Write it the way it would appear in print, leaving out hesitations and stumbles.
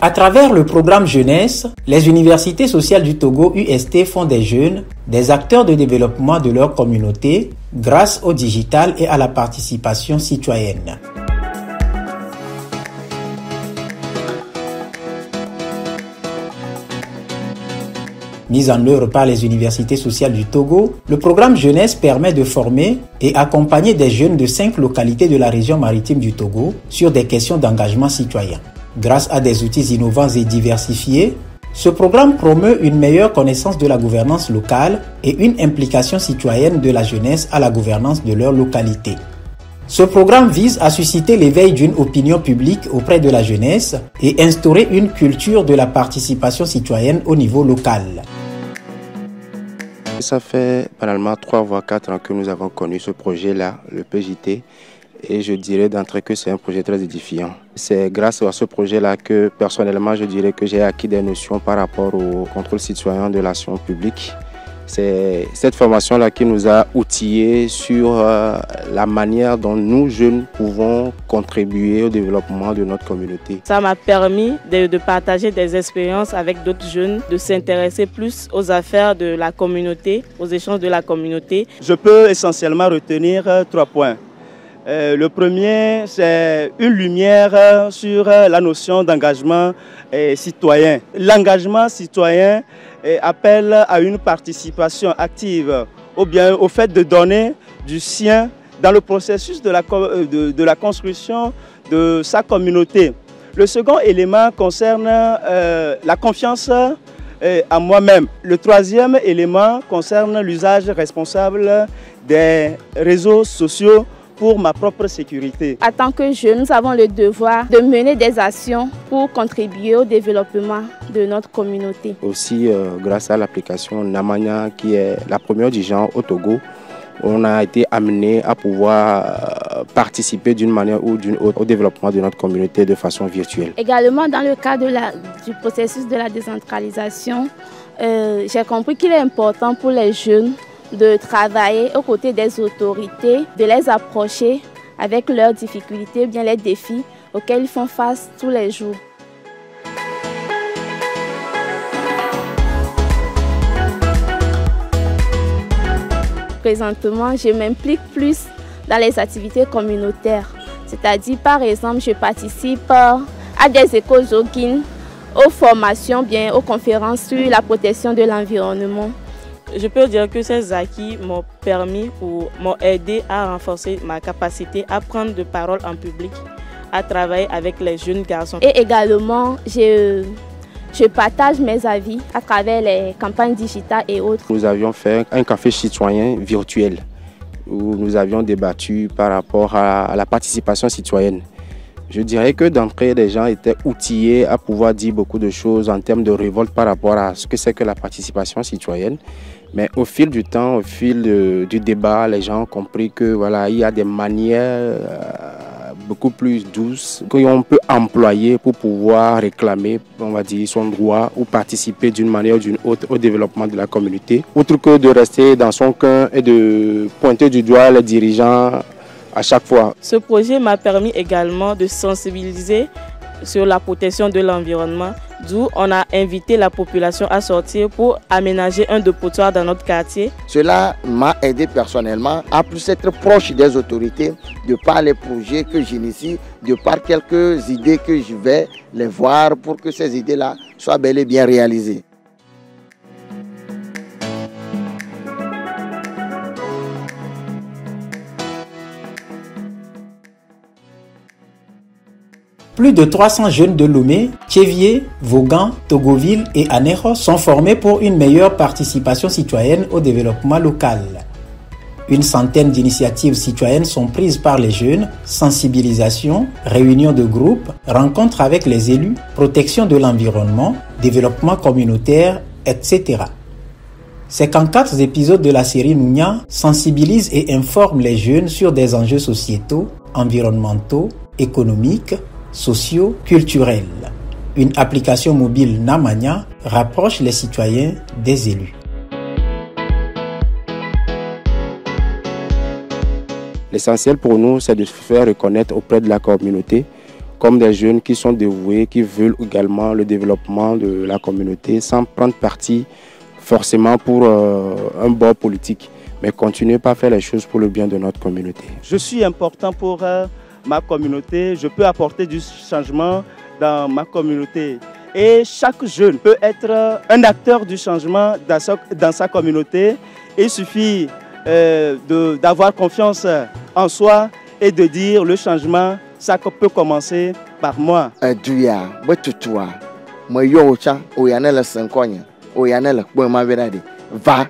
À travers le programme jeunesse, les universités sociales du Togo UST font des jeunes des acteurs de développement de leur communauté grâce au digital et à la participation citoyenne. Mis en œuvre par les universités sociales du Togo, le programme jeunesse permet de former et accompagner des jeunes de 5 localités de la région maritime du Togo sur des questions d'engagement citoyen. Grâce à des outils innovants et diversifiés, ce programme promeut une meilleure connaissance de la gouvernance locale et une implication citoyenne de la jeunesse à la gouvernance de leur localité. Ce programme vise à susciter l'éveil d'une opinion publique auprès de la jeunesse et instaurer une culture de la participation citoyenne au niveau local. Ça fait banalement 3 voire 4 ans que nous avons connu ce projet-là, le PJT, et je dirais d'entrée que c'est un projet très édifiant. C'est grâce à ce projet-là que personnellement je dirais que j'ai acquis des notions par rapport au contrôle citoyen de l'action publique. C'est cette formation-là qui nous a outillés sur la manière dont nous, jeunes, pouvons contribuer au développement de notre communauté. Ça m'a permis de partager des expériences avec d'autres jeunes, de s'intéresser plus aux affaires de la communauté, aux échanges de la communauté. Je peux essentiellement retenir 3 points. Le premier, c'est une lumière sur la notion d'engagement citoyen. L'engagement citoyen appelle à une participation active, ou bien au fait de donner du sien dans le processus de la construction de sa communauté. Le second élément concerne la confiance à moi-même. Le troisième élément concerne l'usage responsable des réseaux sociaux pour ma propre sécurité. En tant que jeunes, nous avons le devoir de mener des actions pour contribuer au développement de notre communauté. Aussi, grâce à l'application Namanya, qui est la première du genre au Togo, on a été amené à pouvoir participer d'une manière ou d'une autre au développement de notre communauté de façon virtuelle. Également, dans le cadre du processus de la décentralisation, j'ai compris qu'il est important pour les jeunes de travailler aux côtés des autorités, de les approcher avec leurs difficultés, bien les défis auxquels ils font face tous les jours. Présentement, je m'implique plus dans les activités communautaires, c'est-à-dire par exemple, je participe à des éco-jogging, aux formations, bien aux conférences sur la protection de l'environnement. Je peux dire que ces acquis m'ont permis ou m'ont aidé à renforcer ma capacité à prendre de parole en public, à travailler avec les jeunes garçons. Et également, je partage mes avis à travers les campagnes digitales et autres. Nous avions fait un café citoyen virtuel où nous avions débattu par rapport à la participation citoyenne. Je dirais que d'entrée, les gens étaient outillés à pouvoir dire beaucoup de choses en termes de révolte par rapport à ce que c'est que la participation citoyenne. Mais au fil du temps, au fil du débat, les gens ont compris que voilà, il y a des manières beaucoup plus douces qu'on peut employer pour pouvoir réclamer, on va dire, son droit ou participer d'une manière ou d'une autre au développement de la communauté. Outre que de rester dans son coin et de pointer du doigt les dirigeants à chaque fois. Ce projet m'a permis également de sensibiliser sur la protection de l'environnement, d'où on a invité la population à sortir pour aménager un dépotoir dans notre quartier. Cela m'a aidé personnellement à plus être proche des autorités, de par les projets que j'initie, de par quelques idées que je vais les voir pour que ces idées-là soient bel et bien réalisées. Plus de 300 jeunes de Lomé, Tchévié, Vaughan, Togoville et Anéro sont formés pour une meilleure participation citoyenne au développement local. Une centaine d'initiatives citoyennes sont prises par les jeunes, sensibilisation, réunions de groupe, rencontres avec les élus, protection de l'environnement, développement communautaire, etc. Ces 4 épisodes de la série Nounia sensibilisent et informent les jeunes sur des enjeux sociétaux, environnementaux, économiques, sociaux, culturels. Une application mobile Namanya rapproche les citoyens des élus. L'essentiel pour nous, c'est de se faire reconnaître auprès de la communauté comme des jeunes qui sont dévoués, qui veulent également le développement de la communauté sans prendre parti forcément pour un bord politique, mais continuer par faire les choses pour le bien de notre communauté. Je suis important pour ma communauté, je peux apporter du changement dans ma communauté. Et chaque jeune peut être un acteur du changement dans sa communauté. Il suffit d'avoir confiance en soi et de dire le changement, ça peut commencer par moi. Va,